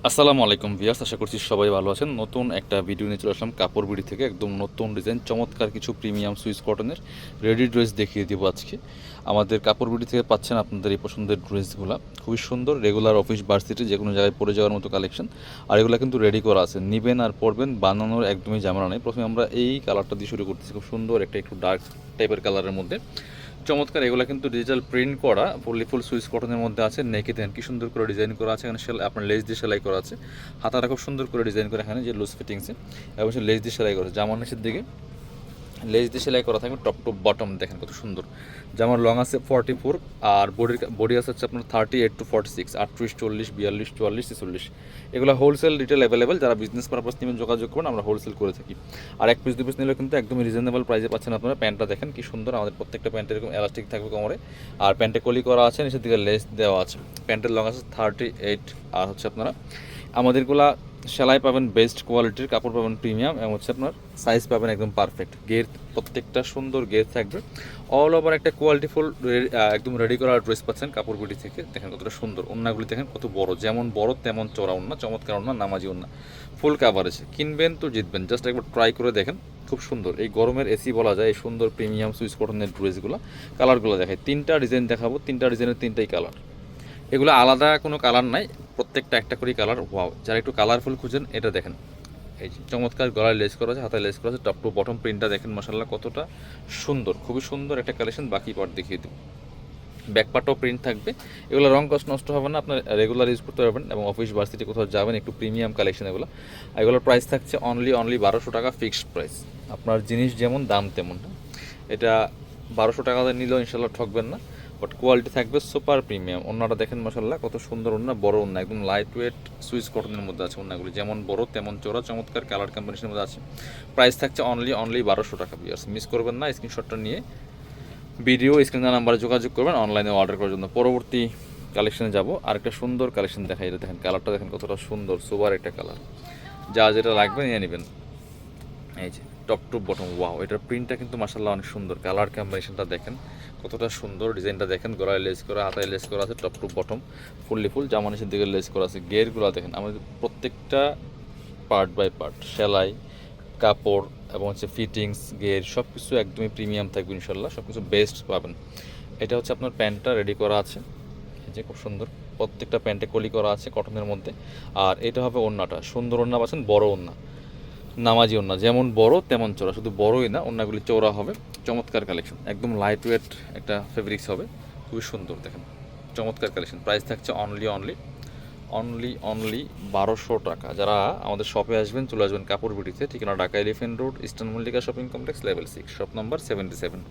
আসসালামু আলাইকুম ভিউয়ার্স, আশা করছি সবাই ভালো আছেন। নতুন একটা ভিডিও নিয়ে চলে আসলাম কাপড় বিড়ি থেকে। একদম নতুন ডিজাইন, চমৎকার কিছু প্রিমিয়াম সুইস কটনের রেডি ড্রেস দেখিয়ে দিব আজকে। আমাদের কাপড় বিড়ি থেকে পাচ্ছেন আপনাদের এই পছন্দের ড্রেসগুলো। খুবই সুন্দর, রেগুলার অফিস ভার্সিটি যে কোনো জায়গায় পরে যাওয়ার মতো কালেকশন। আর এগুলো কিন্তু রেডি করা আছে, নিবেন আর পরবেন, বানানোর একদমই ঝামেলা নেই। প্রথমে আমরা এই কালারটা দিয়ে শুরু করতেছি, খুব সুন্দর একটা একটু ডার্ক টাইপের কালারের মধ্যে চমৎকার। এগুলো কিন্তু ডিজিটাল প্রিন্ট করা, ফুল সুইস কটনের মধ্যে আছে। নেকে দেন কি সুন্দর করে ডিজাইন করা আছে, এখানে আপনার লেস দিয়ে সেলাই করা আছে। হাতাটা খুব সুন্দর করে ডিজাইন করে এখানে যে লুজ ফিটিংসে, এবং সে লেস দিয়ে সেলাই করা আছে। জামার নিচের দিকে লেস দিয়ে সেলাই করা থাকবে, টপ টু বটম দেখেন কত সুন্দর। জামার লং আছে 44, আর বডি আছে হচ্ছে আপনার 38 to 46, 38, 40, 42, 44, 46। এগুলো হোলসেল রিটেল অ্যাভেলেবেল। যারা বিজনেস পারপাস নেবেন যোগাযোগ করুন, আমরা হোলসেল করে থাকি। আর এক পিস দু পিস নিলেও কিন্তু একদম রিজনেবল প্রাইসে পাচ্ছেন আপনারা। প্যান্টটা দেখেন কি সুন্দর, আমাদের প্রত্যেকটা প্যান্টে এরকম এলাস্টিক থাকবে কোমরে, আর প্যান্টে কলি করা আছে, নিচের দিকে লেস দেওয়া আছে। প্যান্টের লং আছে 38, আর হচ্ছে আপনারা আমাদেরগুলা সেলাই পাবেন বেস্ট কোয়ালিটির, কাপড় পাবেন প্রিমিয়াম, এবং হচ্ছে আপনার সাইজ পাবেন একদম পারফেক্ট। গের প্রত্যেকটা সুন্দর গের থাকবে। অল ওভার একটা কোয়ালিটিফুল একদম রেডি করা ড্রেস পাচ্ছেন কাপড় বিড়ি থেকে। দেখেন কতটা সুন্দর, ওন্নাগুলি দেখেন কত বড়, যেমন বড় তেমন চড়া ওন্না, চমৎকার ওন্না, নামাজি ওন্না, ফুল কাভারেজ। কিনবেন তো জিতবেন, জাস্ট একবার ট্রাই করে দেখেন। খুব সুন্দর, এই গরমের এসি বলা যায় এই সুন্দর প্রিমিয়াম সুইস কটনের ড্রেসগুলো। কালারগুলো দেখায়, তিনটা ডিজাইন দেখাবো, তিনটা ডিজাইনের তিনটাই কালার। এগুলো আলাদা কোনো কালার নাই, প্রত্যেকটা একটা করেই কালার। ওয়াও, যারা একটু কালারফুল খুঁজেন এটা দেখেন। এই যে চমৎকার গলায় লেস করা আছে, হাতায় লেস করা আছে, টপ টু বটম প্রিন্টটা দেখেন মাশাআল্লাহ কতটা সুন্দর, খুবই সুন্দর একটা কালেকশন। বাকি পার্ট দেখিয়ে দেব, ব্যাক পার্টও প্রিন্ট থাকবে। এগুলো রং কষ্ট নষ্ট হবে না, আপনার রেগুলার ইউজ করতে পারবেন, এবং অফিস ভার্সিটি কোথাও যাবেন একটু প্রিমিয়াম কালেকশন এগুলো। এগুলোর প্রাইস থাকছে অনলি 1200 টাকা ফিক্সড প্রাইস। আপনার জিনিস যেমন দাম তেমন। এটা 1200 টাকা নিলেও ইনশাল্লাহ ঠকবেন না, বাট কোয়ালিটি থাকবে সুপার প্রিমিয়াম। ওন্নাটা দেখেন মাশাআল্লাহ কত সুন্দর ওন্না, বড় ওন্না, একদম লাইট ওয়েট সুইস কটনের মধ্যে আছে ওন্নাগুলি, যেমন বড় তেমন চওড়া, চমৎকার কালার কম্বিনেশনের মধ্যে আছে। প্রাইস থাকছে অনলি 1200 টাকা। ভিউয়ার্স মিস করবেন না, স্ক্রিনশটটা নিয়ে ভিডিও স্ক্রিনের নাম্বারে যোগাযোগ করবেন অনলাইনে অর্ডার করার জন্য। পরবর্তী কালেকশনে যাব, আরেকটা সুন্দর কালেকশন দেখাই। এটা দেখেন, কালারটা দেখেন কতটা সুন্দর, সুপার একটা কালার। যা যেটা লাগবে নিয়ে নেবেন। এই যে টপ টু বটম, ওয়াও, এটার প্রিন্টটা কিন্তু মাশাআল্লাহ অনেক সুন্দর। কালার কম্বিনেশনটা দেখেন কতটা সুন্দর, ডিজাইনটা দেখেন, গলায় লেস করা, হাতায় লেস করা আছে, টপ টু বটম ফুল, জামা নিচের দিকে লেস করা আছে। গেরগুলো দেখেন, আমাদের প্রত্যেকটা পার্ট বাই পার্ট সেলাই, কাপড় এবং হচ্ছে ফিটিংস, গের সব কিছু একদমই প্রিমিয়াম থাকবে ইনশাল্লাহ, সব কিছু বেস্ট পাবেন। এটা হচ্ছে আপনার প্যান্টটা রেডি করা আছে, এই যে খুব সুন্দর, প্রত্যেকটা প্যান্টে কলি করা আছে কটনের মধ্যে। আর এটা হবে ওন্নাটা, সুন্দর ওন্না পাচ্ছেন, বড় ওন্না, নামাজি ওন্না, যেমন বড় তেমন চওড়া, শুধু বড়ই না ওন্নাগুলি চওড়া হবে। চমৎকার কালেকশন, একদম লাইট ওয়েট একটা ফেব্রিক্স হবে, খুবই সুন্দর দেখেন, চমৎকার কালেকশন। প্রাইস থাকছে অনলি 1200 টাকা। যারা আমাদের শপে আসবেন চলে আসবেন কাপড় বিটিতে, ঠিকানা Dhaka elephant road, eastern Mallika shopping complex, level 6, shop number 77।